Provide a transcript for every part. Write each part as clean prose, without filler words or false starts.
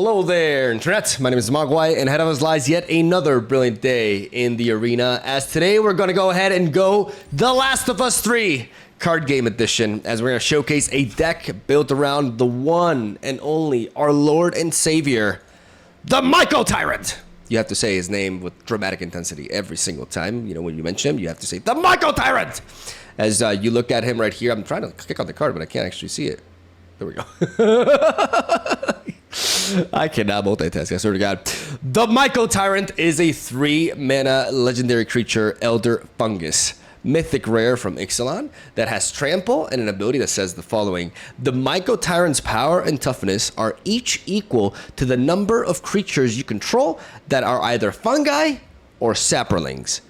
Hello there, Internet. My name is MegaMogwai, and ahead of us lies yet another brilliant day in the arena, as today we're going to go ahead and go The Last of Us 3 card game edition, as we're going to showcase a deck built around the one and only, our Lord and Savior, the MYCOTYRANT. You have to say his name with dramatic intensity every single time. You know, when you mention him, you have to say, the MYCOTYRANT! As you look at him right here, I'm trying to click on the card, but I can't actually see it. There we go. I cannot multitask, I swear to God. The MYCOTYRANT is a 3-mana legendary creature, Elder Fungus. Mythic rare from Ixalan that has trample and an ability that says the following. The MYCOTYRANT's power and toughness are each equal to the number of creatures you control that are either fungi or saplings.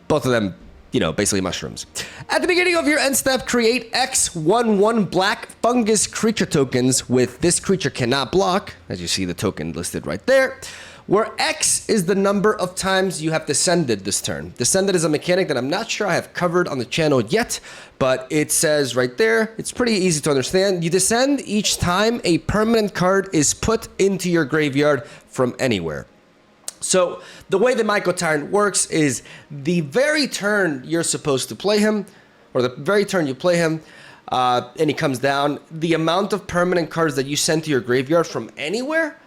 Both of them, you know, basically mushrooms. At the beginning of your end step, create X11 black fungus creature tokens with this creature cannot block, as you see the token listed right there, where X is the number of times you have descended this turn. Descended is a mechanic that I'm not sure I have covered on the channel yet, but it says right there, it's pretty easy to understand. You descend each time a permanent card is put into your graveyard from anywhere. So the way the MYCOTYRANT works is the very turn you're supposed to play him, or the very turn you play him, and he comes down, the amount of permanent cards that you send to your graveyard from anywhere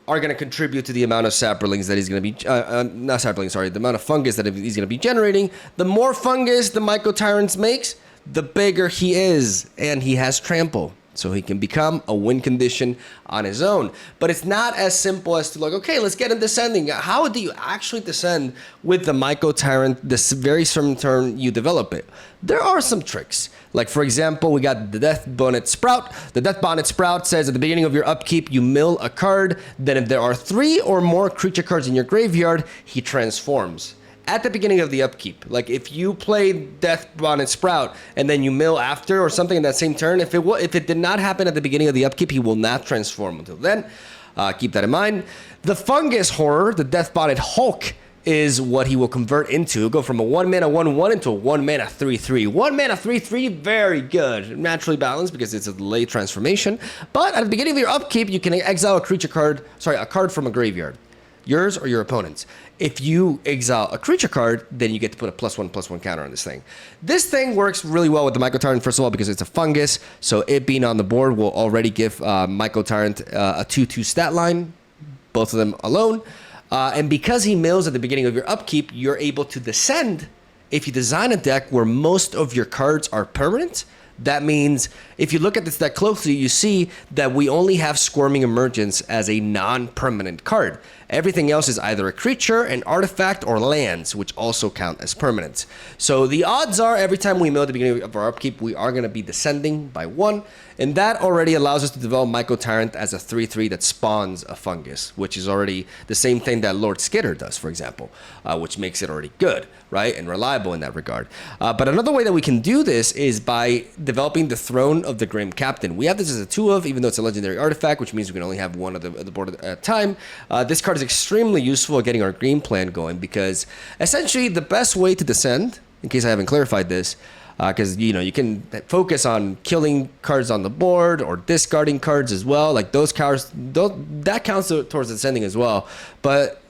are going to contribute to the amount of saplings that he's going to be, not saplings, sorry, the amount of fungus that he's going to be generating. The more fungus the MYCOTYRANT makes, the bigger he is, and he has trample. So he can become a win condition on his own. But it's not as simple as to like, okay, let's get him descending. How do you actually descend with the MYCOTYRANT this very certain turn you develop it? There are some tricks. Like, for example, we got the Death Bonnet Sprout. The Death Bonnet Sprout says at the beginning of your upkeep, you mill a card. Then if there are 3 or more creature cards in your graveyard, he transforms. At the beginning of the upkeep, like if you play Death Bonnet Sprout and then you mill after or something in that same turn, if it did not happen at the beginning of the upkeep, he will not transform until then. Keep that in mind. The Fungus Horror, the Death Bonnet Hulk, is what he will convert into. He'll go from a 1-mana 1/1 into a 1-mana 3/3. 1-mana 3/3, very good. Naturally balanced because it's a delayed transformation. But at the beginning of your upkeep, you can exile a card from a graveyard. Yours or your opponent's. If you exile a creature card, then you get to put a +1/+1 counter on this thing. This thing works really well with the MYCOTYRANT, first of all, because it's a fungus, so it being on the board will already give MYCOTYRANT a 2/2 stat line, both of them alone. And because he mills at the beginning of your upkeep, you're able to descend if you design a deck where most of your cards are permanent. That means if you look at this deck closely, you see that we only have Squirming Emergence as a non-permanent card. Everything else is either a creature, an artifact, or lands, which also count as permanents. So the odds are every time we mill at the beginning of our upkeep, we are going to be descending by 1. And that already allows us to develop MYCOTYRANT as a 3/3 that spawns a fungus, which is already the same thing that Lord Skitter does, for example, which makes it already good, right? And reliable in that regard. But another way that we can do this is by developing the Throne of the Grim Captain. We have this as a 2 of, even though it's a legendary artifact, which means we can only have 1 of the board at a time. This card is extremely useful at getting our green plan going because essentially the best way to descend, in case I haven't clarified this, because you know you can focus on killing cards on the board or discarding cards as well. Like those cards, that counts towards descending as well. But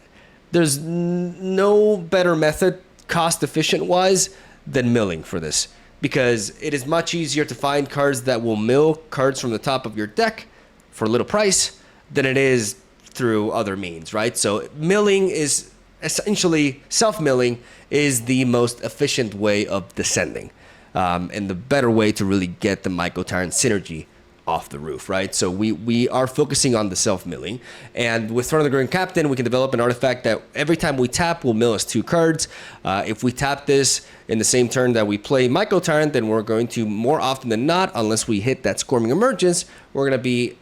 there's no better method, cost efficient wise, than milling for this, because it is much easier to find cards that will mill cards from the top of your deck for a little price than it is through other means, right? So milling is essentially, self-milling is the most efficient way of descending. And the better way to really get the MYCOTYRANT synergy off the roof, right? So we are focusing on the self-milling. And with Throne of the Grim Captain, we can develop an artifact that every time we tap will mill us 2 cards. If we tap this in the same turn that we play MYCOTYRANT, then we're going to, more often than not, unless we hit that Squirming Emergence, we're going to be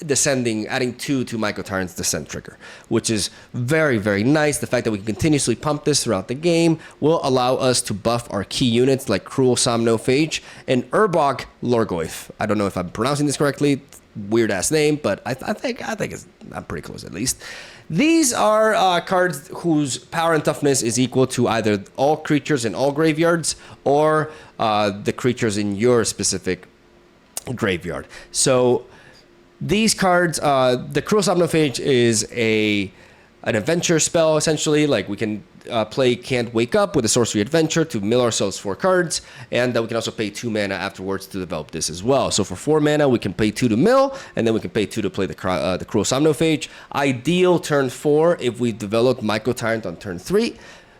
descending, adding 2 to MYCOTYRANT's descent trigger, which is very, very nice. The fact that we can continuously pump this throughout the game will allow us to buff our key units like Cruel Somnophage and Urbog Lorgoith. I don't know if I'm pronouncing this correctly. Weird ass name, but I think I'm pretty close at least. These are cards whose power and toughness is equal to either all creatures in all graveyards or the creatures in your specific graveyard. So These cards, the Cruel Somnophage is an adventure spell, essentially. Like, we can play Can't Wake Up with a sorcery adventure to mill ourselves 4 cards, and we can also pay 2 mana afterwards to develop this as well. So for 4 mana, we can pay 2 to mill, and then we can pay 2 to play the Cruel Somnophage. Ideal turn 4 if we develop MYCOTYRANT on turn 3,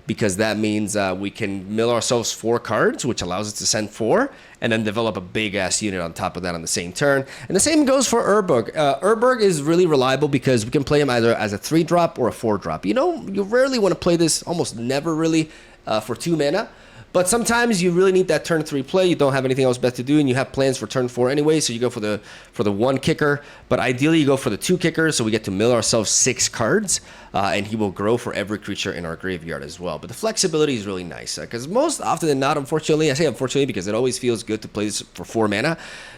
because that means we can mill ourselves 4 cards, which allows us to send 4, and then develop a big-ass unit on top of that on the same turn. And the same goes for Urborg. Urborg is really reliable because we can play him either as a 3-drop or a 4-drop. You know, you rarely want to play this, almost never really, for 2 mana. But sometimes you really need that turn 3 play. You don't have anything else better to do, and you have plans for turn 4 anyway, so you go for the 1 kicker. But ideally, you go for the 2 kicker, so we get to mill ourselves 6 cards, and he will grow for every creature in our graveyard as well. But the flexibility is really nice, because most often than not, unfortunately, I say unfortunately because it always feels good to play this for 4 mana,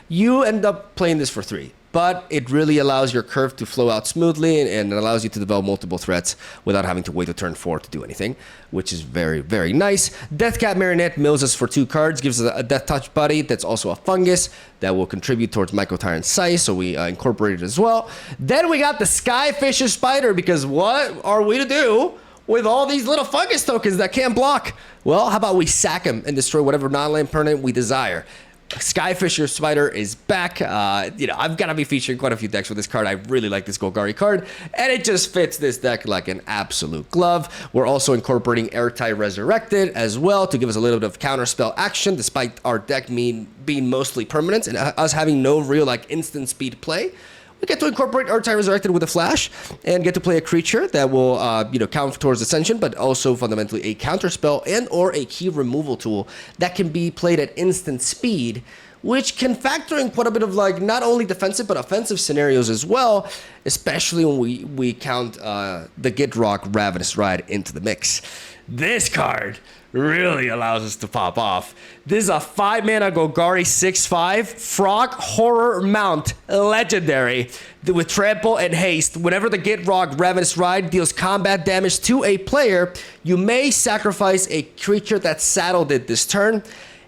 you end up playing this for 3. But it really allows your curve to flow out smoothly, and it allows you to develop multiple threats without having to wait to turn 4 to do anything, which is very, very nice. Deathcat Marionette mills us for 2 cards, gives us a Death Touch buddy that's also a fungus that will contribute towards MYCOTYRANT's size, so we incorporate it as well. Then we got the Skyfisher Spider, because what are we to do with all these little fungus tokens that can't block? Well, how about we sack them and destroy whatever non-land permanent we desire? Skyfisher Spider is back. You know, I've got to be featuring quite a few decks with this card. I really like this Golgari card, and it just fits this deck like an absolute glove. We're also incorporating Airtight Resurrected as well to give us a little bit of counterspell action, despite our deck being mostly permanents and us having no real like instant speed play. We get to incorporate Airtight Resurrected with a flash and get to play a creature that will, you know, count towards Ascension, but also fundamentally a counterspell and or a key removal tool that can be played at instant speed, which can factor in quite a bit of like not only defensive but offensive scenarios as well, especially when we count the Gitrog Ravenous Ride into the mix. This card really allows us to pop off. This is a 5-mana Golgari 6/5 Frog Horror Mount legendary with trample and haste. Whenever the Gitrog Ravenous Ride deals combat damage to a player, you may sacrifice a creature that saddled it this turn.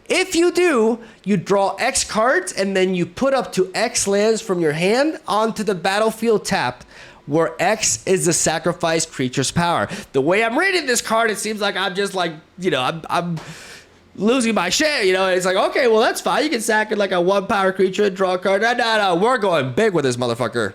If you do, you draw X cards and then you put up to X lands from your hand onto the battlefield tapped, where X is the sacrificed creature's power. The way I'm reading this card, it seems like I'm just like, you know, I'm losing my shit, you know. It's like, okay, well, that's fine. You can sack it like a 1-power creature and draw a card. No, we're going big with this motherfucker.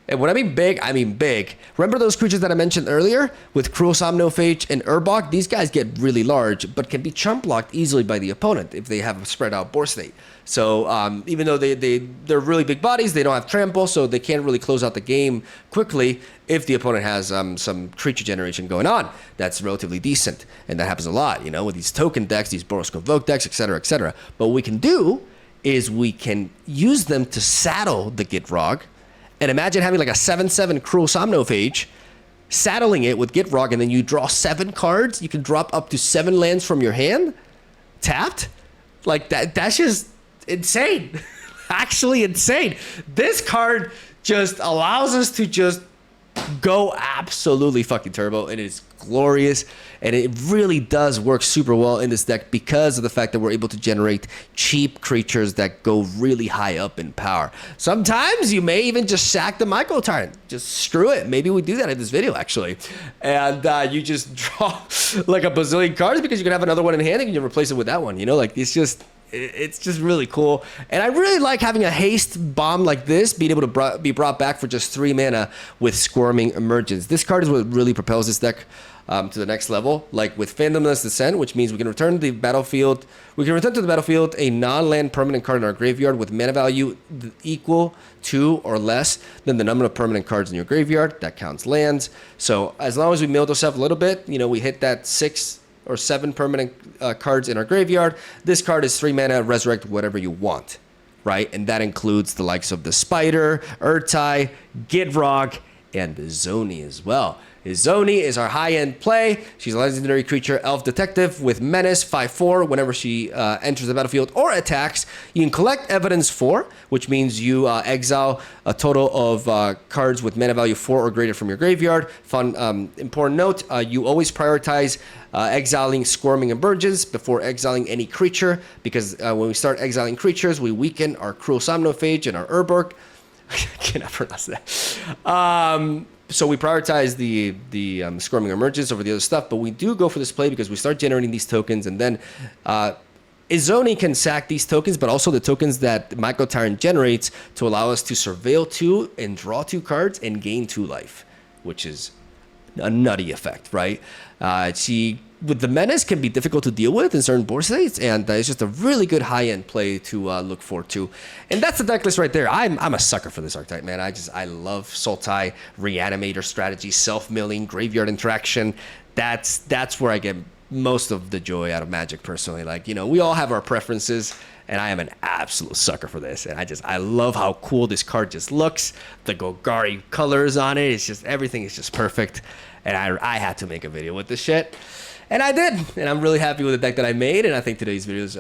And when I mean big, I mean big. Remember those creatures that I mentioned earlier with Cruel Somnophage and Urborg? These guys get really large, but can be chump blocked easily by the opponent if they have a spread out board state. So even though they're really big bodies, they don't have trample, so they can't really close out the game quickly if the opponent has some creature generation going on. That's relatively decent, and that happens a lot, you know, with these token decks, these Boros Convoke decks, etc., etc. But what we can do is we can use them to saddle the Gitrog. And imagine having like a 7/7 Cruel Somnophage, saddling it with Gitrog, and then you draw 7 cards. You can drop up to 7 lands from your hand, tapped. Like that's just insane. Actually insane. This card just allows us to just go absolutely fucking turbo. It is glorious, and it really does work super well in this deck because of the fact that we're able to generate cheap creatures that go really high up in power. Sometimes you may even just sack the MYCOTYRANT. Just screw it. Maybe we do that in this video, actually. And you just draw like a bazillion cards because you can have another one in hand and you can replace it with that one. You know, like it's just really cool. And I really like having a haste bomb like this being able to be brought back for just 3 mana with Squirming Emergence. This card is what really propels this deck to the next level, like with Phantomless Descent, which means we can return to the battlefield a non-land permanent card in our graveyard with mana value equal to or less than the number of permanent cards in your graveyard. That counts lands. So as long as we milled ourselves a little bit, you know, we hit that 6 or 7 permanent cards in our graveyard. This card is 3 mana, resurrect whatever you want, right? And that includes the likes of the Spider, Urtai, Gitrog, and the Zoni as well. Zoni is our high-end play. She's a legendary creature, Elf Detective with Menace, 5/4. Whenever she enters the battlefield or attacks, you can collect Evidence 4, which means you exile a total of cards with mana value 4 or greater from your graveyard. Fun, important note, you always prioritize exiling Squirming Emergence before exiling any creature, because when we start exiling creatures, we weaken our Cruel Somnophage and our Urborg. I cannot pronounce that. So we prioritize the Squirming Emergence over the other stuff, but we do go for this play because we start generating these tokens, and then Izoni can sack these tokens, but also the tokens that MYCOTYRANT generates to allow us to surveil 2 and draw 2 cards and gain 2 life, which is a nutty effect, right? With the menace can be difficult to deal with in certain board states, and it's just a really good high-end play to look forward to. And that's the deck list right there. I'm a sucker for this archetype, man. I love Sultai, Reanimator strategy, self-milling, graveyard interaction. That's where I get most of the joy out of Magic personally. Like, you know, we all have our preferences, and I am an absolute sucker for this. And I love how cool this card just looks. The Golgari colors on it, it's just, everything is just perfect. And I had to make a video with this shit. And I did, and I'm really happy with the deck that I made, and I think today's games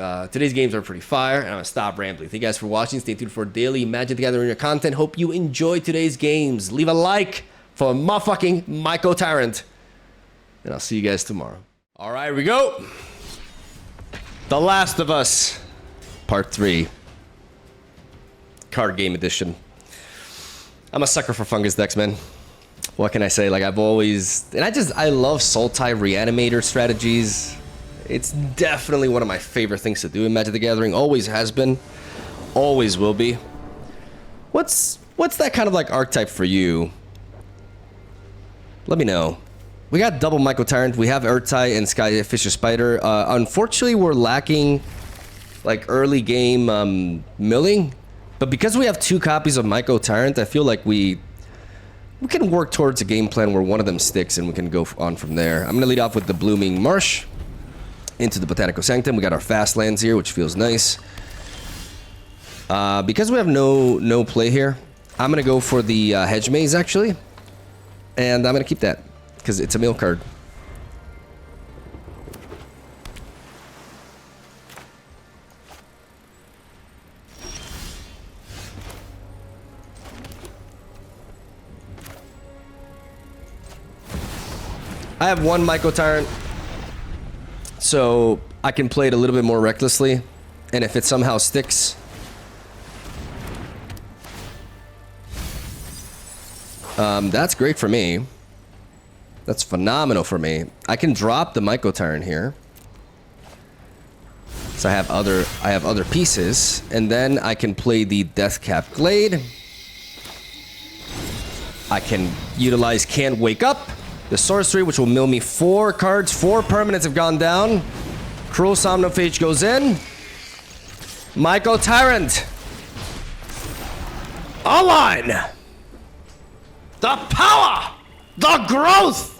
are pretty fire, and I'm gonna stop rambling. Thank you guys for watching. Stay tuned for daily Magic the Gathering content. Hope you enjoyed today's games. Leave a like for motherfucking MYCOTYRANT, and I'll see you guys tomorrow. All right, here we go. The Last of Us, Part 3. Card Game Edition. I'm a sucker for fungus decks, man. What can I say? Like, I've always... And I love Sultai Reanimator strategies. It's definitely one of my favorite things to do in Magic the Gathering. Always has been. Always will be. What's that kind of, like, archetype for you? Let me know. We got double MYCOTYRANT. We have Urtai and Skyfisher Spider. Unfortunately, we're lacking, like, early game milling. But because we have 2 copies of MYCOTYRANT, I feel like we can work towards a game plan where one of them sticks and we can go on from there. I'm going to lead off with the Blooming Marsh into the Botanical Sanctum. We got our fast lands here, which feels nice. Because we have no play here, I'm going to go for the Hedge Maze, actually. And I'm going to keep that because it's a mill card. I have 1 MYCOTYRANT, so I can play it a little bit more recklessly, and if it somehow sticks, that's great for me. That's phenomenal for me. I can drop the MYCOTYRANT here, so I have other pieces, and then I can play the Deathcap Glade. I can utilize Can't Wake Up. The sorcery, which will mill me 4 cards. 4 permanents have gone down. Cruel Somnophage goes in. MYCOTYRANT. Online. The power. The growth.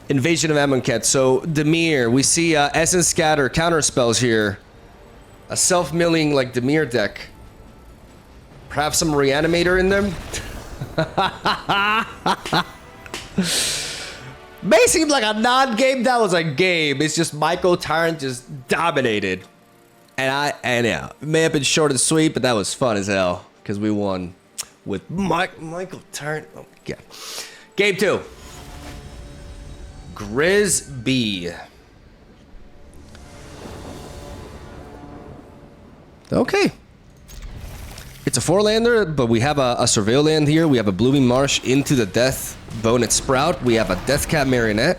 Invasion of Amonkhet. So, DIMIR. We see Essence Scatter, counter spells here. A self-milling, like, DIMIR deck. Perhaps some Reanimator in them. May seem like a non-game. That was a game. It's just MYCOTYRANT just dominated. And yeah, it may have been short and sweet, but that was fun as hell. Because we won with MYCOTYRANT. Oh, yeah. Game 2. Grizz B. Okay. It's a 4-lander, but we have a Surveil land here. We have a Blooming Marsh into the Death Bonnet Sprout. We have a Deathcap Marionette.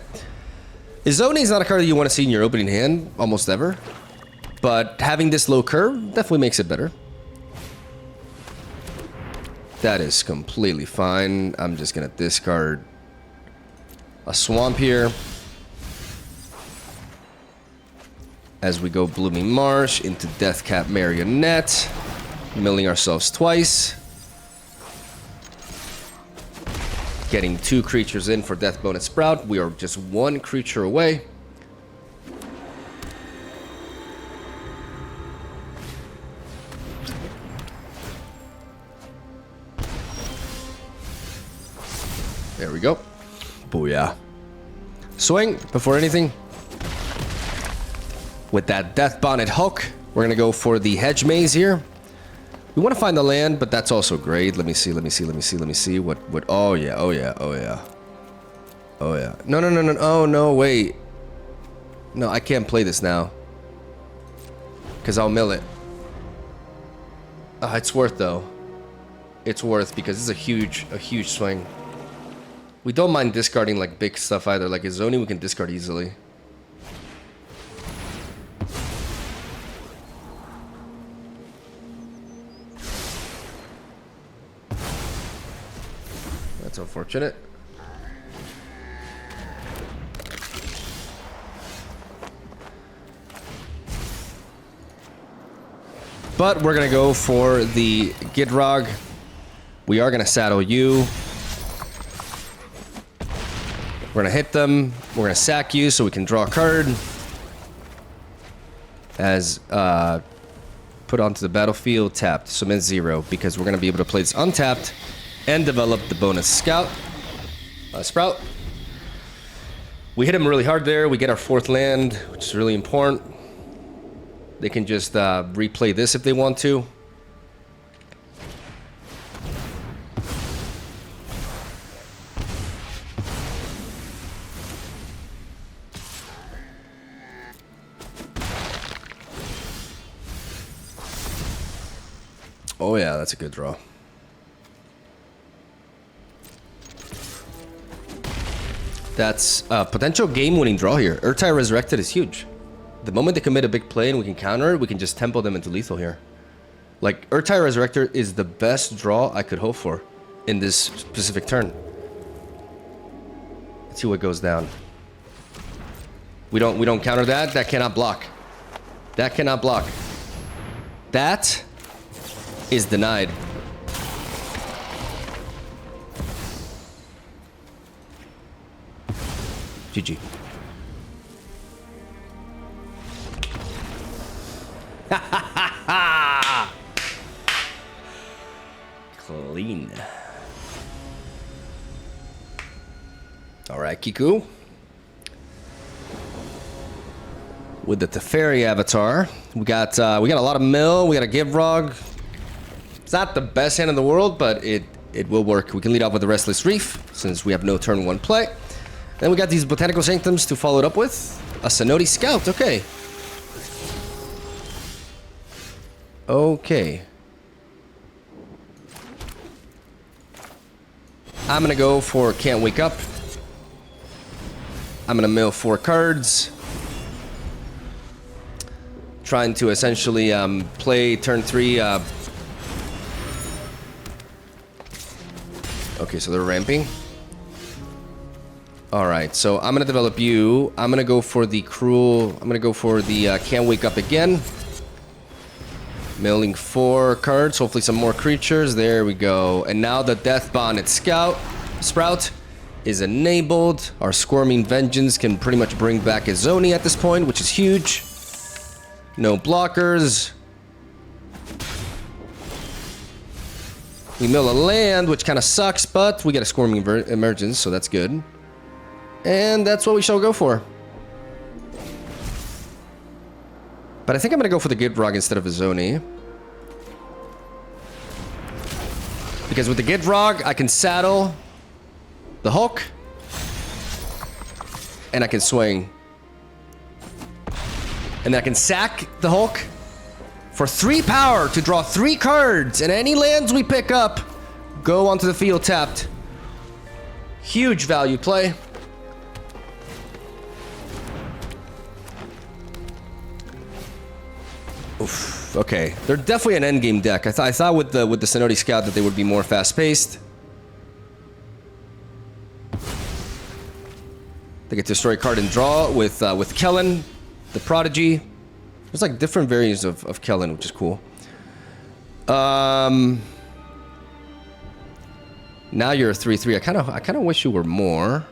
Izoni is not a card that you want to see in your opening hand, almost ever. But having this low curve definitely makes it better. That is completely fine. I'm just going to discard a Swamp here. As we go Blooming Marsh into Deathcap Marionette. Milling ourselves twice. Getting 2 creatures in for Death Bonnet Sprout. We are just 1 creature away. There we go. Booyah. Swing before anything. With that Death Bonnet hook, we're going to go for the Hedge Maze here. We want to find the land, but that's also great. Let me see. What, oh yeah. Oh yeah. No. Oh no, wait. No, I can't play this now. Because I'll mill it. It's worth though. it's worth because it's a huge swing. We don't mind discarding like big stuff either. Like a Zoni we can discard easily. That's unfortunate. But we're gonna go for the Gitrog. We are gonna saddle you. We're gonna hit them. We're gonna sack you so we can draw a card. As put onto the battlefield tapped. So min 0 because we're gonna be able to play this untapped and develop the bonus sprout. We hit him really hard there. We get our 4th land, which is really important. They can just replay this if they want to. Oh yeah, that's a good draw. That's a potential game-winning draw here. Urtai Resurrected is huge. The moment they commit a big play and we can counter it, we can just tempo them into lethal here. Like, Urtai Resurrector is the best draw I could hope for in this specific turn. Let's see what goes down. We don't counter that. That cannot block. That cannot block. That is denied. GG. Clean. All right, Kiku. With the Teferi avatar, we got a lot of mill. We got a Givrog. It's not the best hand in the world, but it will work. We can lead off with the Restless Reef since we have no turn 1 play. Then we got these Botanical Sanctums to follow it up with a Sonoti Scout. Okay. Okay. I'm gonna go for Can't Wake Up. I'm gonna mill 4 cards. Trying to essentially play turn 3. Okay, so they're ramping. Alright, so I'm gonna develop you. I'm gonna go for the Cruel. I'm gonna go for the Can't Wake Up again. Milling 4 cards, hopefully some more creatures. There we go. And now the Death Bonded Sprout is enabled. Our Squirming Vengeance can pretty much bring back a Zoni at this point, which is huge. No blockers. We mill a land, which kind of sucks, but we get a Squirming Emergence, so that's good. And that's what we shall go for. But I think I'm going to go for the Gitrog instead of a Zoni. Because with the Gitrog, I can saddle the Hulk. And I can swing. And then I can sack the Hulk for 3 power to draw 3 cards. And any lands we pick up go onto the field tapped. Huge value play. Oof, okay, they're definitely an endgame deck. I thought with the Sonoti Scout that they would be more fast-paced. They get to destroy a card and draw with Kellen, the Prodigy. There's like different variants of Kellen, which is cool. Now you're a 3/3. I kind of wish you were more,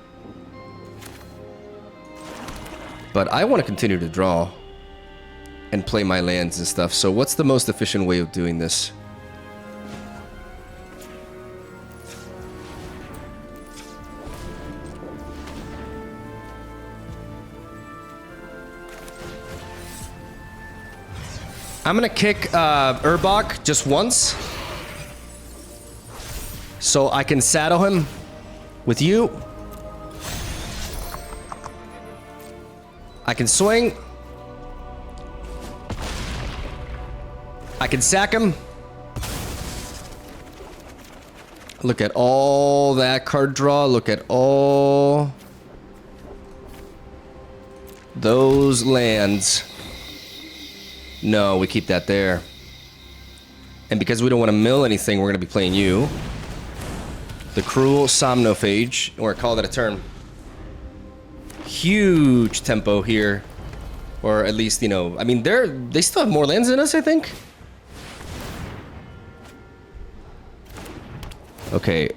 but I want to continue to draw and play my lands and stuff. So what's the most efficient way of doing this? I'm gonna kick Urbok just once, so I can saddle him with you. I can swing. I can sack him. Look at all that card draw. Look at all those lands. No, we keep that there. And because we don't want to mill anything, we're going to be playing you. The Cruel Somnophage. Or call that a turn. Huge tempo here. Or at least, you know, I mean, they still have more lands than us, I think. Okay.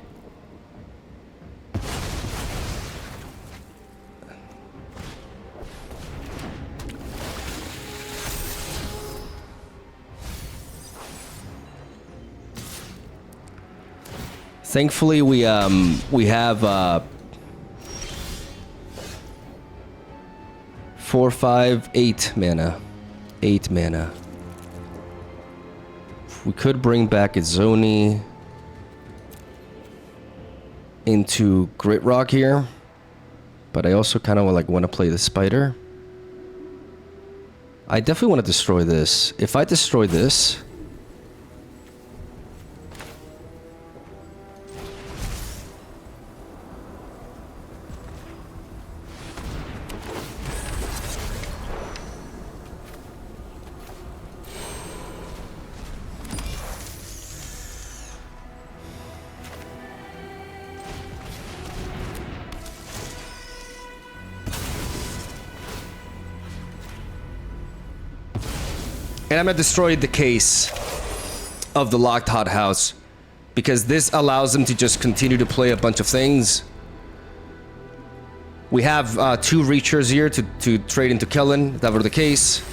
Thankfully, we have 4, 5, 8 mana. 8 mana. We could bring back Izoni into Grit Rock here, but I also kind of want to play the Spider. I definitely want to destroy this. If I destroy this, and I'm gonna destroy the case of the locked hothouse because this allows them to just continue to play a bunch of things. We have 2 Reachers here to trade into Kellen, if that were the case.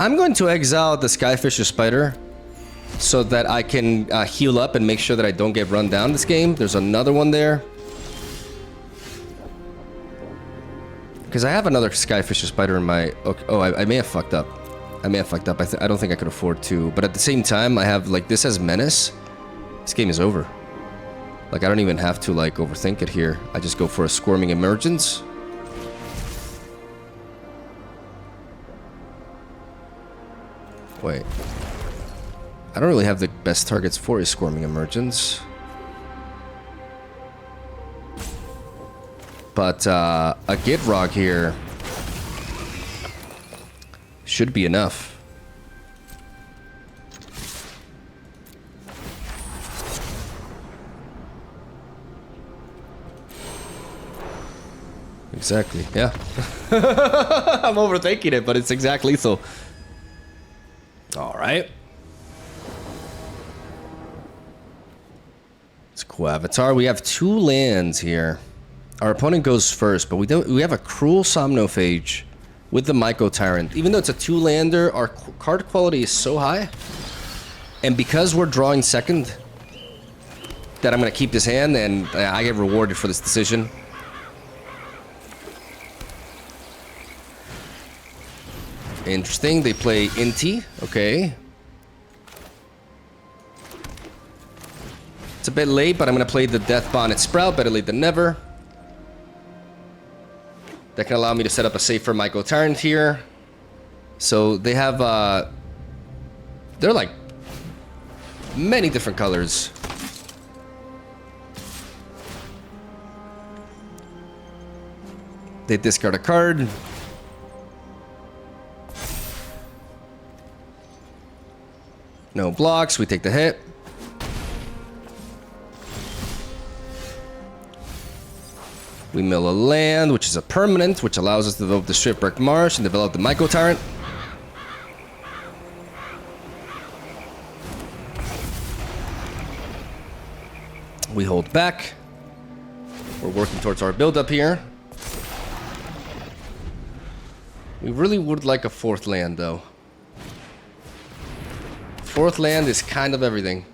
I'm going to exile the Skyfisher Spider so that I can heal up and make sure that I don't get run down this game. There's another one there. Because I have another Skyfisher Spider in my... Okay, oh, I may have fucked up. I may have fucked up. I don't think I could afford to. But at the same time, I have, like, this as Menace. This game is over. Like, I don't even have to, like, overthink it here. I just go for a Squirming Emergence. Wait. I don't really have the best targets for a Squirming Emergence. But a Gitrog here should be enough. Exactly, yeah. I'm overthinking it, but it's exact lethal. All right. It's cool avatar. We have 2 lands here. Our opponent goes first, but we have a Cruel Somnophage with the MYCOTYRANT. Even though it's a 2-lander, our card quality is so high. And because we're drawing second, that I'm going to keep this hand, and I get rewarded for this decision. Interesting. They play Inti. Okay. It's a bit late, but I'm going to play the Death Bonnet Sprout. Better late than never. That can allow me to set up a safer MYCOTYRANT here. So they have, they're like many different colors. They discard a card. No blocks, we take the hit. We mill a land, which is a permanent, which allows us to develop the Shipwrecked Marsh and develop the MYCOTYRANT. We hold back. We're working towards our build-up here. We really would like a 4th land, though. 4th land is kind of everything.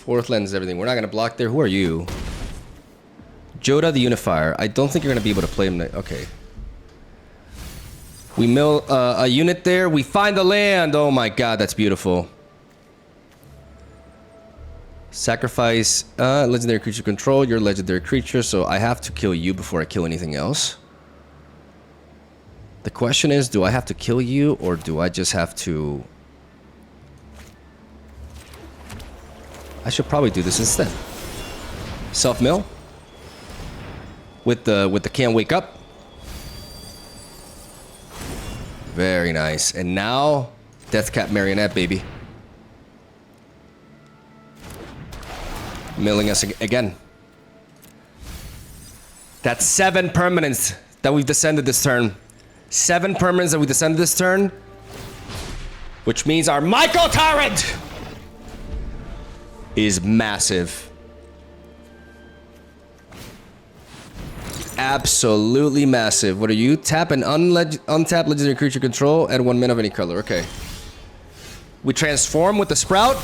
Fourth lens is everything. We're not gonna block there. Who are you? Joda the Unifier. I don't think you're gonna be able to play him. Okay. We mill a unit there. We find the land. Oh my god, that's beautiful. Sacrifice legendary creature control. You're a legendary creature, so I have to kill you before I kill anything else. The question is, do I have to kill you or do I just have to... I should probably do this instead. Self-mill. With the can't wake up. Very nice. And now, Deathcap Marionette, baby. Milling us again. That's 7 permanents that we've descended this turn. 7 permanents that we descended this turn. Which means our MYCOTYRANT is massive. Absolutely massive. What are you? Tap an untap legendary creature control at 1 mana of any color. Okay. We transform with the sprout.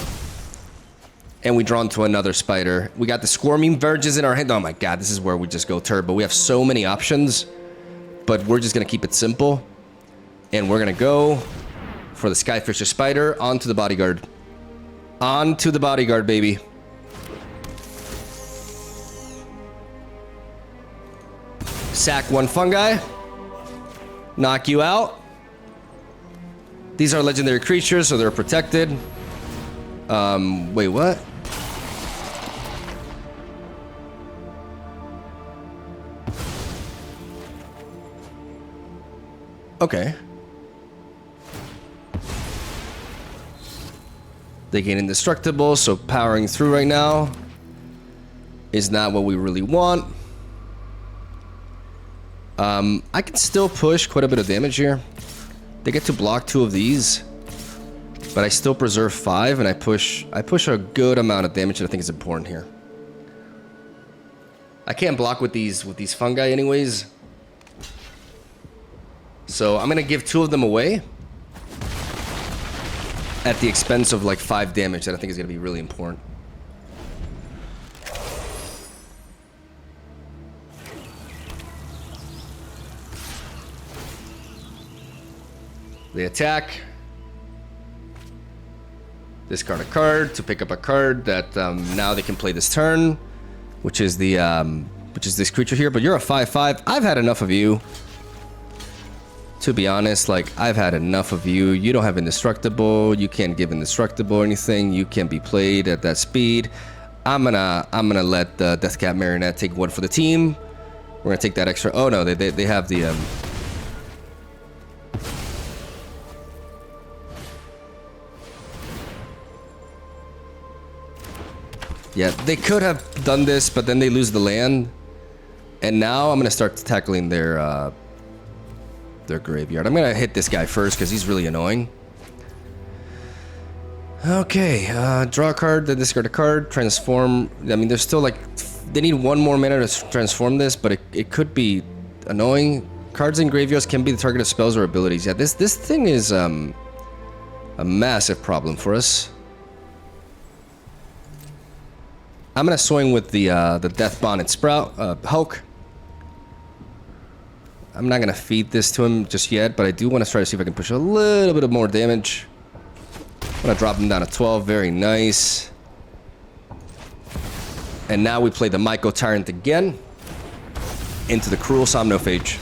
And we draw into another spider. We got the squirming verges in our hand. Oh my god, this is where we just go turbo. We have so many options. But we're just gonna keep it simple. And we're gonna go for the Skyfisher spider onto the bodyguard. Onto the bodyguard, baby. Sack 1 fungi. Knock you out. These are legendary creatures, so they're protected. Wait, what? Okay. They gain indestructible, so powering through right now is not what we really want. I can still push quite a bit of damage here. They get to block 2 of these, but I still preserve 5, and I push a good amount of damage that I think is important here. I can't block with these fungi anyways. So I'm gonna give 2 of them away at the expense of like 5 damage that I think is gonna be really important. They attack. Discard a card to pick up a card that now they can play this turn, which is this creature here. But you're a 5/5. I've had enough of you. To be honest, like, I've had enough of you. You don't have indestructible. You can't give indestructible or anything. You can't be played at that speed. I'm gonna let the Deathcap Marionette take 1 for the team. We're gonna take that extra. Oh no, they have the yeah, they could have done this, but then they lose the land. And now I'm gonna start tackling their graveyard. I'm gonna hit this guy first because he's really annoying. Okay, draw a card, then discard a card, transform. I mean, there's still like, they need 1 more mana to transform this, but it could be annoying. Cards in graveyards can be the target of spells or abilities. Yeah, this thing is a massive problem for us. I'm gonna swing with the Death Bonded Sprout, Hulk. I'm not gonna feed this to him just yet, but I do want to try to see if I can push a little bit of more damage. I'm gonna drop him down to 12. Very nice. And now we play the MYCOTYRANT again into the Cruel Somnophage.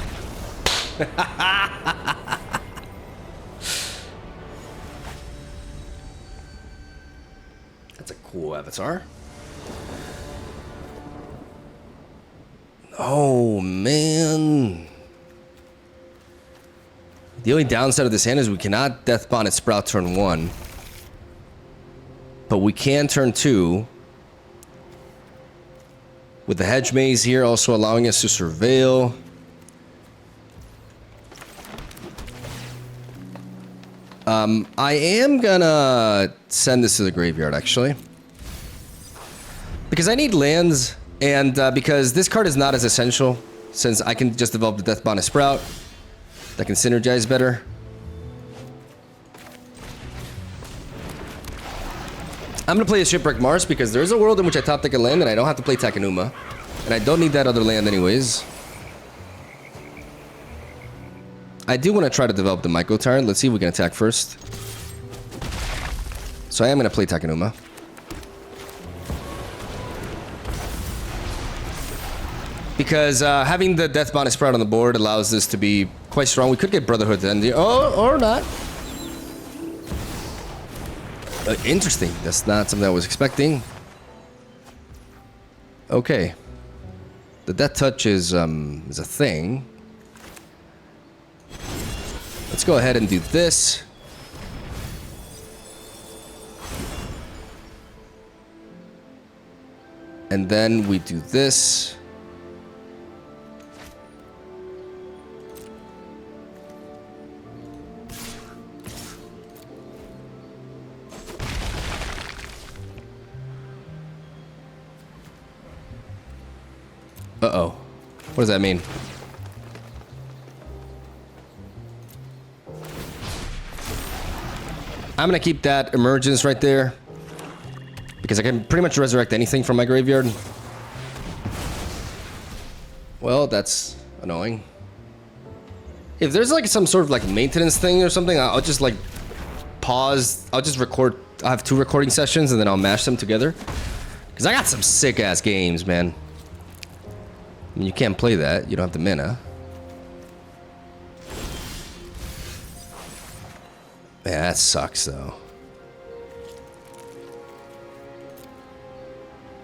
That's a cool avatar. Oh man. The only downside of this hand is we cannot Death Bonded Sprout turn 1. But we can turn 2. With the Hedge Maze here also allowing us to surveil. I am gonna send this to the graveyard actually. Because I need lands, and because this card is not as essential, since I can just develop the Death Bonded Sprout. That can synergize better. I'm gonna play a Shipwreck Mars because there's a world in which I top deck a land and I don't have to play Takenuma. And I don't need that other land anyways. I do want to try to develop the MYCOTYRANT. Let's see if we can attack first. So I am gonna play Takenuma. Because having the Death Bonnet Sprout on the board allows this to be quite strong. We could get Brotherhood then. Or not. Interesting. That's not something I was expecting. Okay. The Death Touch is a thing. Let's go ahead and do this. And then we do this. Uh-oh. What does that mean? I'm gonna keep that Emergence right there. Because I can pretty much resurrect anything from my graveyard. Well, that's annoying. If there's like some sort of like maintenance thing or something, I'll just like pause. I'll just record. I'll have 2 recording sessions and then I'll mash them together. Because I got some sick ass games, man. I mean, you can't play that. You don't have the mana. Man, that sucks, though.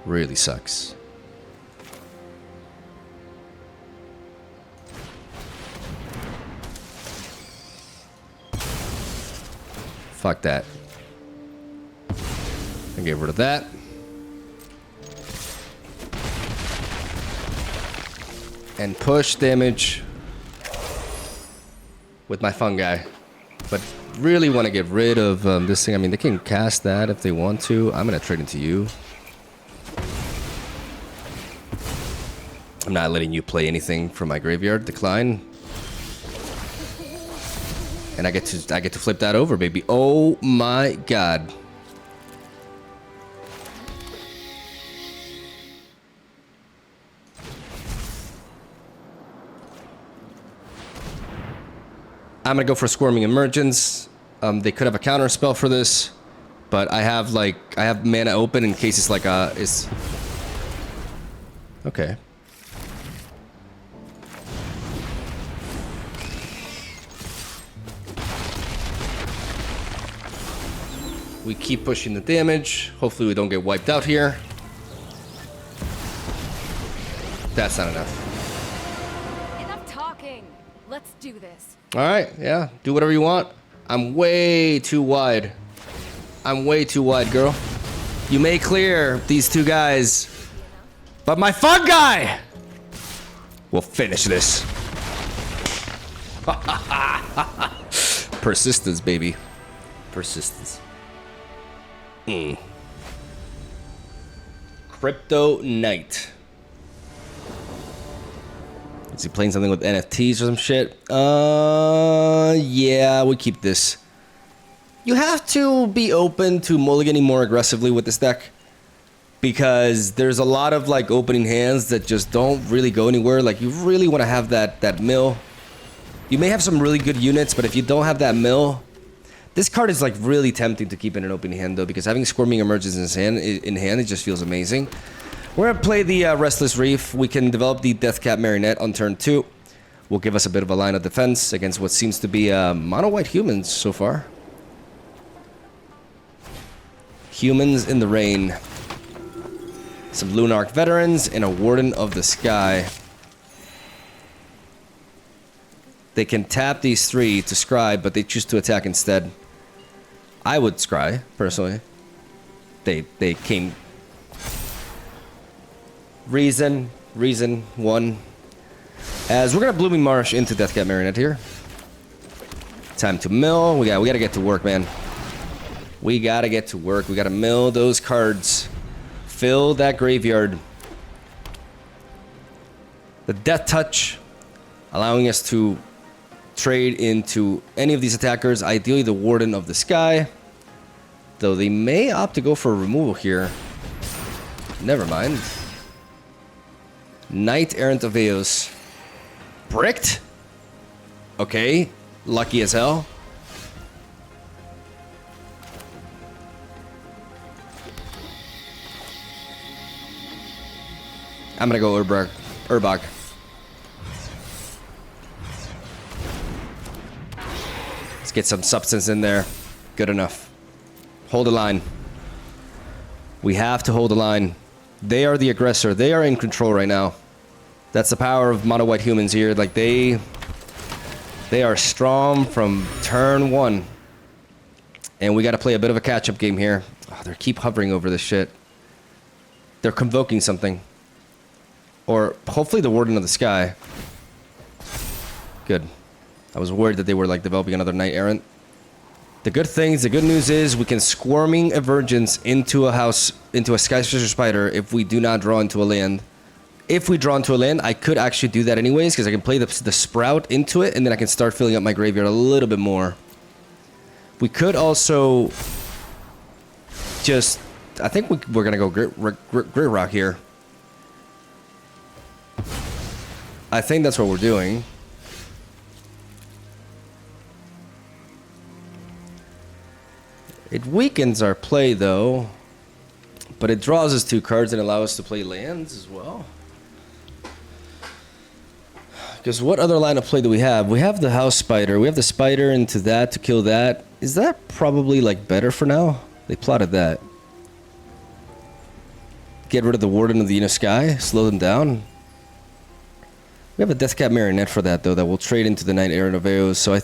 Really sucks. Fuck that. I get rid of that. And push damage with my fungi. But really want to get rid of this thing. I mean, they can cast that if they want to. I'm going to trade into you. I'm not letting you play anything from my graveyard. Decline. And I get to flip that over, baby. Oh my god. I'm gonna go for Squirming Emergence. They could have a counter spell for this, but I have mana open in case it's like it's okay. We keep pushing the damage. Hopefully we don't get wiped out here. That's not enough. Enough talking. Let's do this. All right, yeah, do whatever you want. I'm way too wide. I'm way too wide, girl. You may clear these 2 guys, but my fungi will finish this. Persistence, baby. Persistence. Crypto Knight. Is he playing something with NFTs or some shit? Yeah, we keep this. You have to be open to mulliganing more aggressively with this deck. Because there's a lot of like opening hands that just don't really go anywhere. Like you really want to have that mill. You may have some really good units, but if you don't have that mill, this card is like really tempting to keep in an opening hand though, because having Squirming Emergence in hand, it just feels amazing. We're going to play the Restless Reef. We can develop the Deathcap Marionette on turn 2. Will give us a bit of a line of defense against what seems to be mono-white humans so far. Humans in the rain. Some Lunarch Veterans and a Warden of the Sky. They can tap these 3 to scry, but they choose to attack instead. I would scry, personally. They came... Reason 1. As we're gonna Blooming Marsh into Deathcap Marionette here. Time to mill. We gotta get to work, man. We gotta get to work. We gotta mill those cards. Fill that graveyard. The Death Touch, allowing us to trade into any of these attackers. Ideally, the Warden of the Sky. though. They may opt to go for a removal here. Never mind. Knight Errant of Eos. Bricked? Okay. Lucky as hell. I'm gonna go Urbog. Let's get some substance in there. Good enough. Hold the line. We have to hold the line. They are the aggressor. They are in control right now. That's the power of mono-white humans here. Like, they are strong from turn 1. And we got to play a bit of a catch-up game here. Oh, they keep hovering over this shit. They're convoking something. Or hopefully the Warden of the Sky. Good. I was worried that they were like developing another Knight Errant. The good news is we can Squirming Emergence into a house, into a Skyscraper Spider if we do not draw into a land. If we draw into a land, I could actually do that anyways because I can play the Sprout into it and then I can start filling up my graveyard a little bit more. We could also just... I think we're going to go Grit Rock here. I think that's what we're doing. It weakens our play, though. But it draws us 2 cards and allows us to play lands as well. Because what other line of play do we have? We have the House Spider. We have the Spider into that to kill that. Is that probably, like, better for now? They plotted that. Get rid of the Warden of the Inner Sky. Slow them down. We have a Deathcap Marionette for that, though, that will trade into the Knight Errant of Eos. So I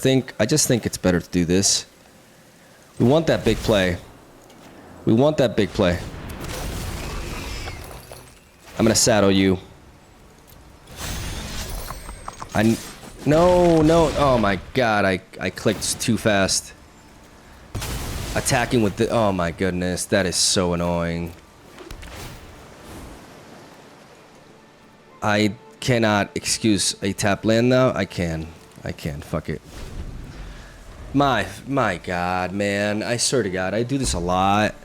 just think it's better to do this. We want that big play. We want that big play. I'm gonna saddle you. No. Oh my god, I clicked too fast. Attacking with the... Oh my goodness, that is so annoying. I cannot excuse a tap land now. I can. Fuck it. My god, man. I swear to god, I do this a lot.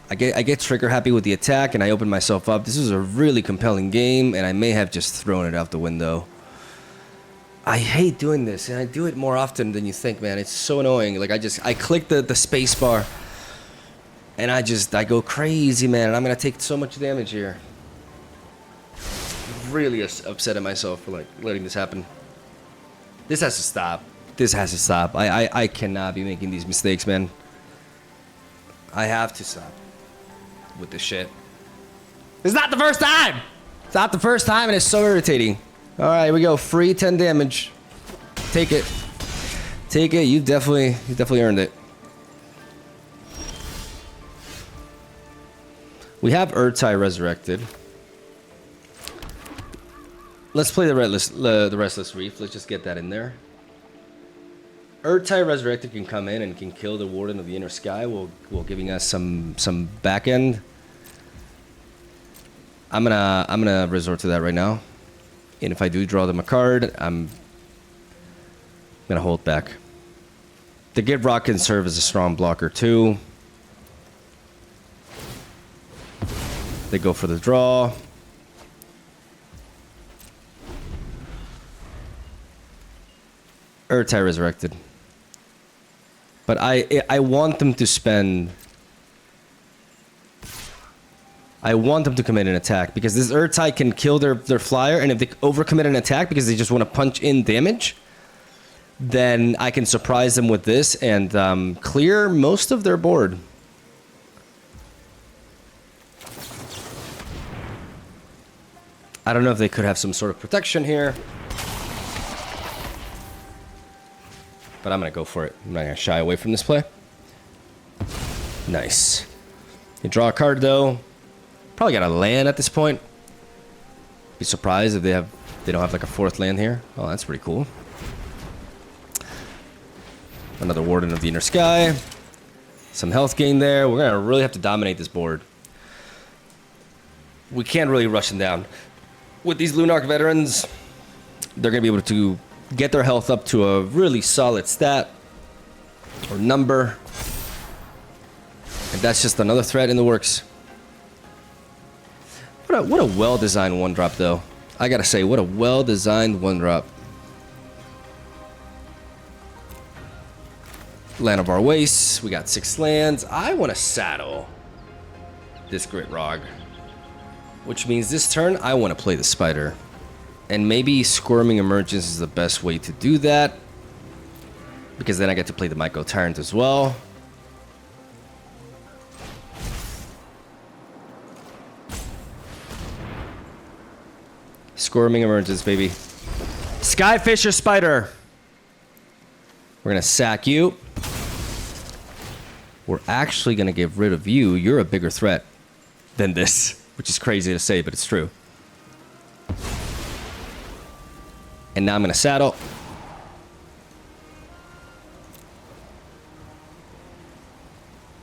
I get trigger happy with the attack and I open myself up. This is a really compelling game and I may have just thrown it out the window. I hate doing this and I do it more often than you think, man. It's so annoying. Like I click the space bar and I go crazy, man. And I'm gonna take so much damage here. Really upset at myself for like letting this happen. This has to stop. This has to stop. I cannot be making these mistakes, man. I have to stop with this shit. It's not the first time! It's not the first time and it's so irritating. Alright, here we go. Free 10 damage. Take it. Take it. You definitely earned it. We have Urtai Resurrected. Let's play the Restless Reef. Let's just get that in there. Urtai Resurrected can come in and can kill the Warden of the Inner Sky while giving us some back end. I'm gonna resort to that right now. And if I do draw them a card, I'm gonna hold back. The Git Rock can serve as a strong blocker too. They go for the draw. Urtai Resurrected. But I want them to spend... I want them to commit an attack because this Urtai can kill their flyer, and if they overcommit an attack because they just want to punch in damage, then I can surprise them with this and clear most of their board. I don't know if they could have some sort of protection here. But I'm going to go for it. I'm not going to shy away from this play. Nice. You draw a card, though. Probably got a land at this point. Be surprised if they don't have like a 4th land here. Oh, that's pretty cool. Another Warden of the Inner Sky. Some health gain there. We're going to really have to dominate this board. We can't really rush them down. With these Lunarch veterans, they're going to be able to get their health up to a really solid stat or number. And that's just another threat in the works. What a well-designed 1-drop, though. I gotta say, what a well-designed 1-drop. Land of our wastes. We got 6 lands. I want to saddle this Gritrog, which means this turn I want to play the spider. And maybe Squirming Emergence is the best way to do that, because then I get to play the MYCOTYRANT as well. Squirming Emergence, baby. Skyfisher Spider. We're going to sack you. We're actually going to get rid of you. You're a bigger threat than this, which is crazy to say, but it's true. And now I'm going to saddle.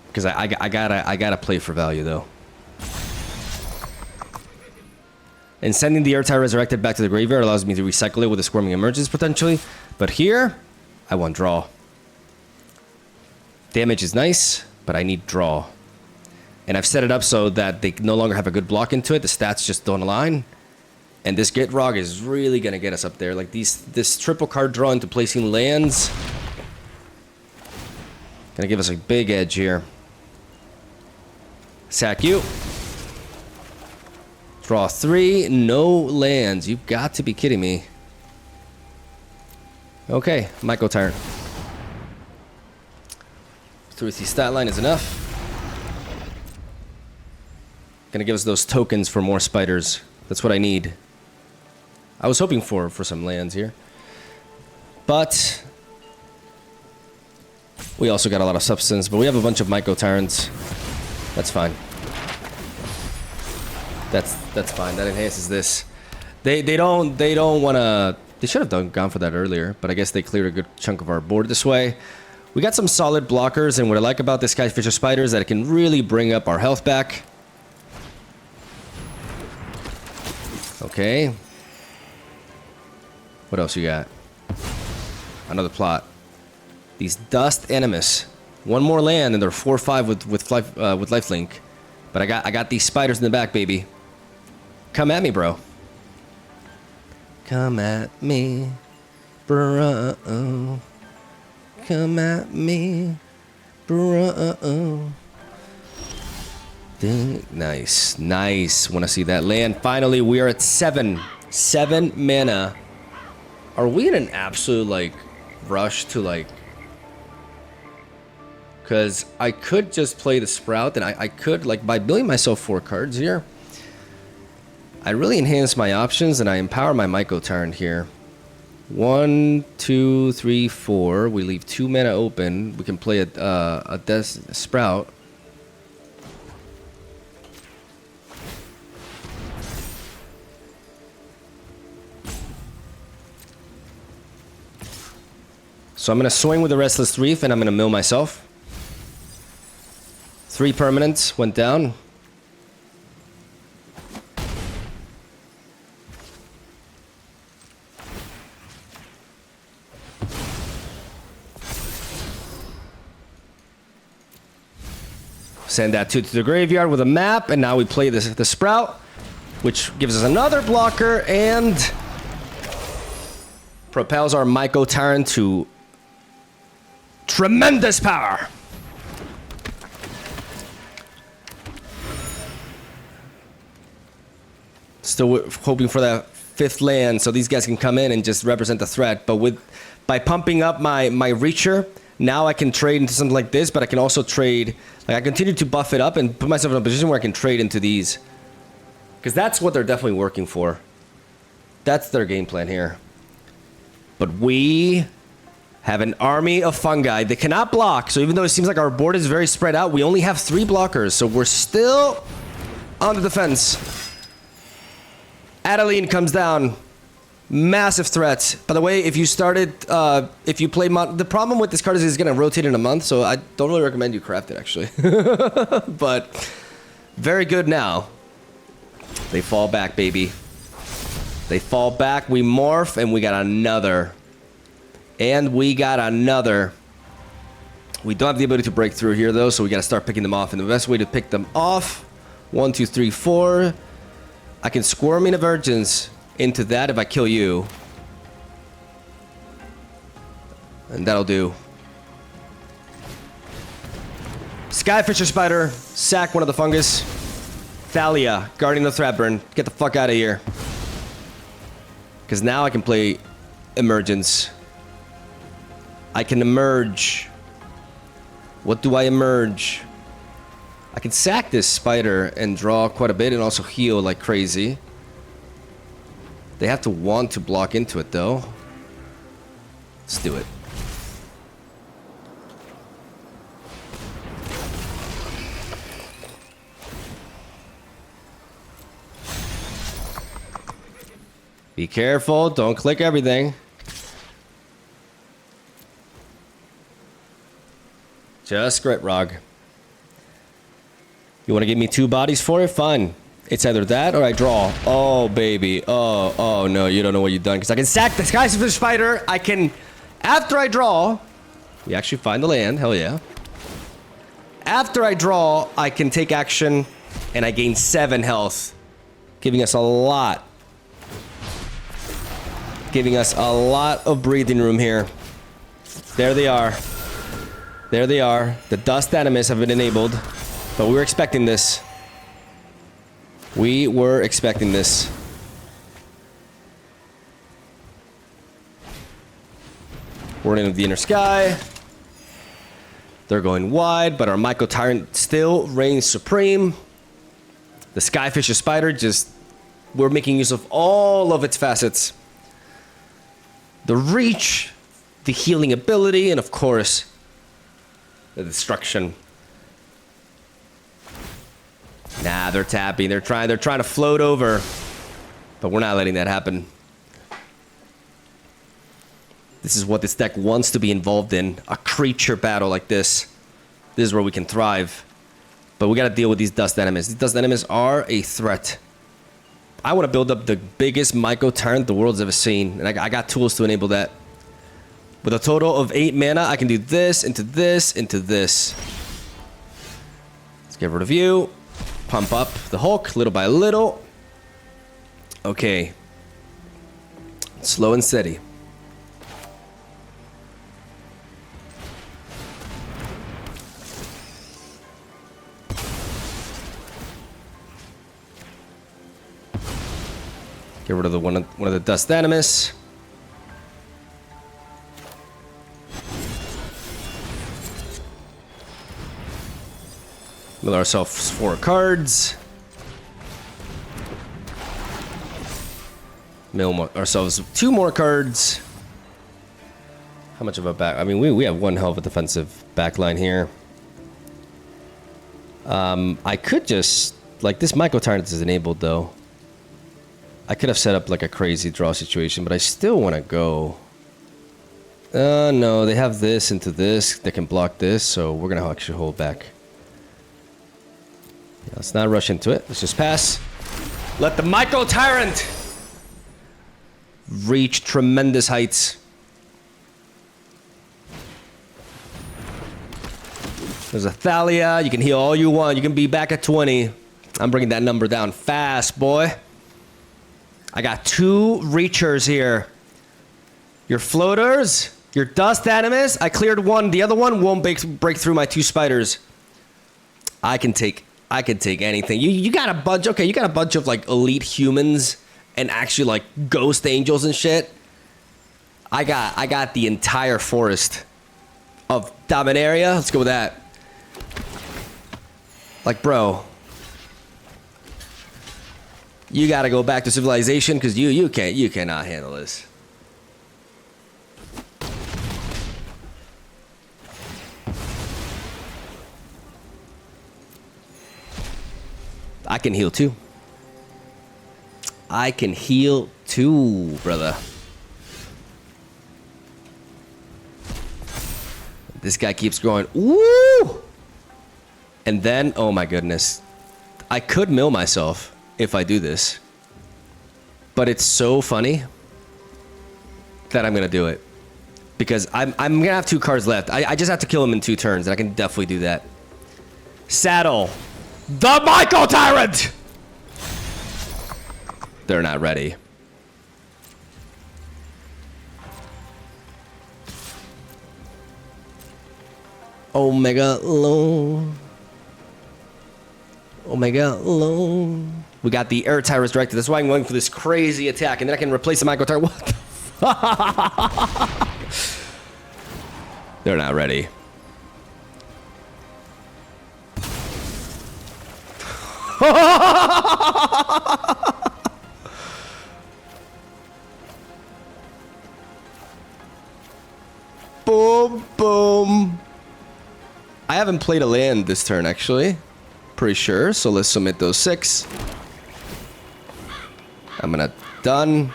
Because I gotta play for value, though. And sending the Earth Resurrected back to the graveyard allows me to recycle it with a Squirming Emergence, potentially. But here, I want draw. Damage is nice, but I need draw. And I've set it up so that they no longer have a good block into it. The stats just don't align. And this Gitrog is really going to get us up there. Like this triple card draw into placing lands. Going to give us a big edge here. Sack you. Draw 3, no lands. You've got to be kidding me. Okay, MYCOTYRANT. 3 stat line is enough. Gonna give us those tokens for more spiders. That's what I need. I was hoping for some lands here. But we also got a lot of substance, but we have a bunch of MYCOTYRANTs. That's fine. That's fine. That enhances this. They don't wanna. They should have gone for that earlier, but I guess they cleared a good chunk of our board this way. We got some solid blockers, and what I like about this Skyfisher Spider is that it can really bring up our health back. Okay. What else you got? Another plot. These Dust Animus. One more land, and they're 4/5 with lifelink. But I got these spiders in the back, baby. Come at me, bro. Come at me, bro. Come at me, bro. Nice, nice. Want to see that land. Finally, we are at 7 mana. Are we in an absolute, like, rush to, like... Because I could just play the Sprout, and I could, like, by building myself 4 cards here, I really enhance my options, and I empower my MYCOTYRANT here. 1, 2, 3, 4. We leave 2 mana open. We can play a Sprout. So I'm going to swing with the Restless Reef, and I'm going to mill myself. 3 permanents went down. Send that 2 to the graveyard with a map, and now we play the Sprout, which gives us another blocker and propels our MYCOTYRANT to tremendous power. Still hoping for that 5th land so these guys can come in and just represent the threat. But by pumping up my Reacher, now I can trade into something like this, but I can also trade... Like, I continue to buff it up and put myself in a position where I can trade into these. Because that's what they're definitely working for. That's their game plan here. But we have an army of fungi. They cannot block, so even though it seems like our board is very spread out, we only have 3 blockers, so we're still on the defense. Adeline comes down. Massive threat. By the way, if you started, if you play the problem with this card is it's going to rotate in a month, so I don't really recommend you craft it, actually. But very good now. They fall back, baby. They fall back, we morph, and we got another. And we got another. We don't have the ability to break through here, though, so we got to start picking them off. And the best way to pick them off, 1, 2, 3, 4. I can squirm in a Virgins into that if I kill you. And that'll do. Skyfisher Spider, sack one of the fungus. Thalia, Guardian of Thrapburn, get the fuck out of here. Because now I can play Emergence. I can emerge. What do I emerge? I can sack this spider and draw quite a bit and also heal like crazy. They have to want to block into it though. Let's do it. Be careful, don't click everything. Just Gritrog. You want to give me 2 bodies for it? Fine. It's either that or I draw. Oh, baby. Oh, no, you don't know what you've done. Because I can sack the Skyfisher Spider. I can, after I draw, we actually find the land. Hell yeah. After I draw, I can take action and I gain 7 health. Giving us a lot. Giving us a lot of breathing room here. There they are. There they are. The Dust Animus have been enabled. But we were expecting this. We were expecting this. We're in the inner sky. They're going wide, but our MYCOTYRANT still reigns supreme. The Skyfisher Spider just... We're making use of all of its facets. The reach, the healing ability, and of course, the destruction. Nah, they're tapping. They're trying to float over. But we're not letting that happen. This is what this deck wants to be involved in. A creature battle like this. This is where we can thrive. But we gotta deal with these Dust Animus. These Dust Animus are a threat. I want to build up the biggest MYCOTYRANT the world's ever seen. And I got tools to enable that. With a total of 8 mana, I can do this, into this, into this. Let's get rid of you. Pump up the Hulk, little by little. Okay. Slow and steady. Get rid of the one of the Dust Animus. Mill ourselves 4 cards. Mill ourselves 2 more cards. How much of a back? I mean, we have one hell of a defensive backline here. I could just... Like, this MYCOTYRANT is enabled, though. I could have set up like a crazy draw situation, but I still want to go. No, they have this into this. They can block this, so we're going to actually hold back. Yeah, let's not rush into it. Let's just pass. Let the MYCOTYRANT reach tremendous heights. There's a Thalia. You can heal all you want. You can be back at 20. I'm bringing that number down fast, boy. I got 2 reachers here. Your floaters, your Dust Animus. I cleared 1. The other one won't break through my 2 spiders. I can take anything. You got a bunch. Okay, you got a bunch of like elite humans and actually like ghost angels and shit. I got the entire forest of Dominaria. Let's go with that. Like, bro. You gotta go back to civilization because you cannot handle this. I can heal too. I can heal too, brother. This guy keeps going. Woo! And then, oh my goodness. I could mill myself if I do this. But it's so funny that I'm gonna do it. Because I'm gonna have 2 cards left. I just have to kill him in 2 turns, and I can definitely do that. Saddle the MYCOTYRANT! They're not ready. Omega low. Omega low. We got the air tyrants directed. That's why I'm going for this crazy attack, and then I can replace the MYCOTYRANT. What the fuck? They're not ready. Boom, boom. I haven't played a land this turn, actually. Pretty sure. So let's submit those 6. I'm gonna done.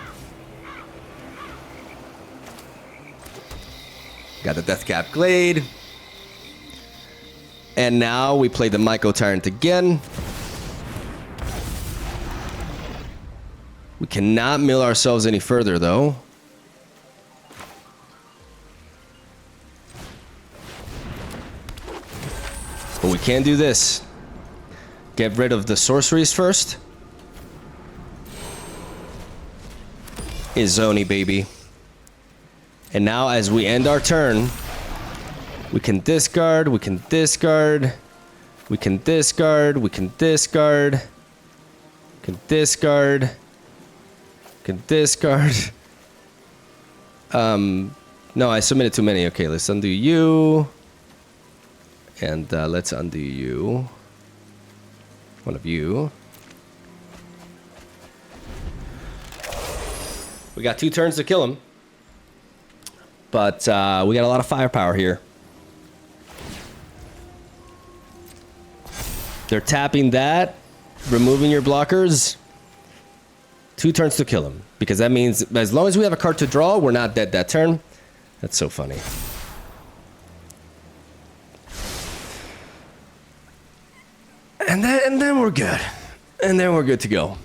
Got the Deathcap Glade. And now we play the MYCOTYRANT again. We cannot mill ourselves any further, though. But we can do this. Get rid of the sorceries first. Izoni, baby. And now as we end our turn, we can discard, we can discard, we can discard, we can discard, we can discard, we can discard. No, I submitted too many. Okay, let's undo you. And let's undo you. One of you. We got 2 turns to kill him. But we got a lot of firepower here. They're tapping that, removing your blockers. 2 turns to kill him. Because that means as long as we have a card to draw, we're not dead that turn. That's so funny. And then we're good. And then we're good to go.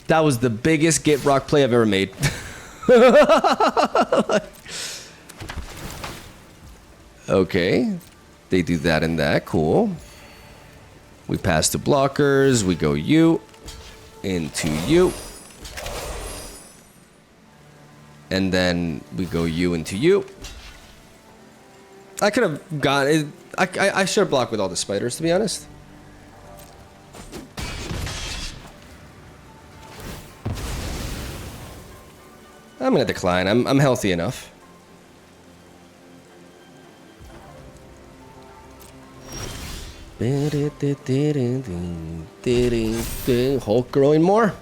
That was the biggest get rock play I've ever made. Okay. They do that and that. Cool. We pass to blockers. We go you. Into you. And then we go you into you. I could have gone... I should have blocked with all the spiders, to be honest. I'm gonna decline. I'm healthy enough. Hulk growing more.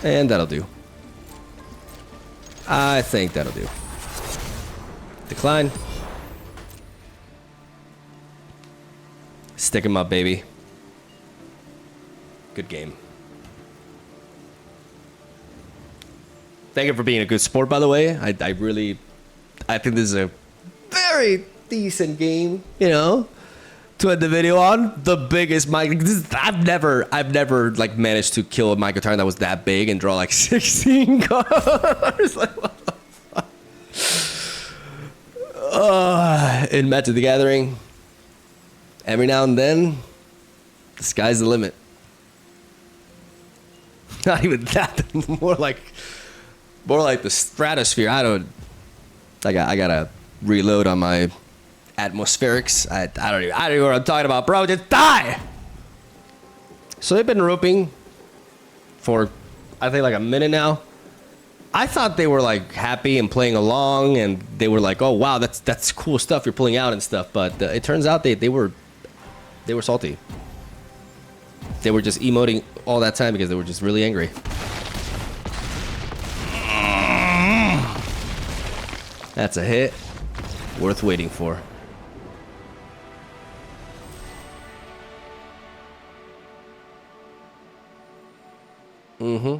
And that'll do. I think that'll do. Decline. Stick him up, baby. Good game. Thank you for being a good sport, by the way. I think this is a very decent game, you know, to end the video on. The biggest I've never like managed to kill a MYCOTYRANT that was that big and draw like 16 cards. Like, what the fuck? In Magic the Gathering, every now and then, the sky's the limit. Not even that. More like the stratosphere. I gotta reload on my atmospherics. I don't even know what I'm talking about, bro. Just die. So they've been roping for I think like a minute now. I thought they were like happy and playing along, and they were like, "Oh wow, that's cool stuff you're pulling out and stuff." But it turns out they were salty. They were just emoting all that time because they were just really angry. That's a hit worth waiting for. Mm-hmm.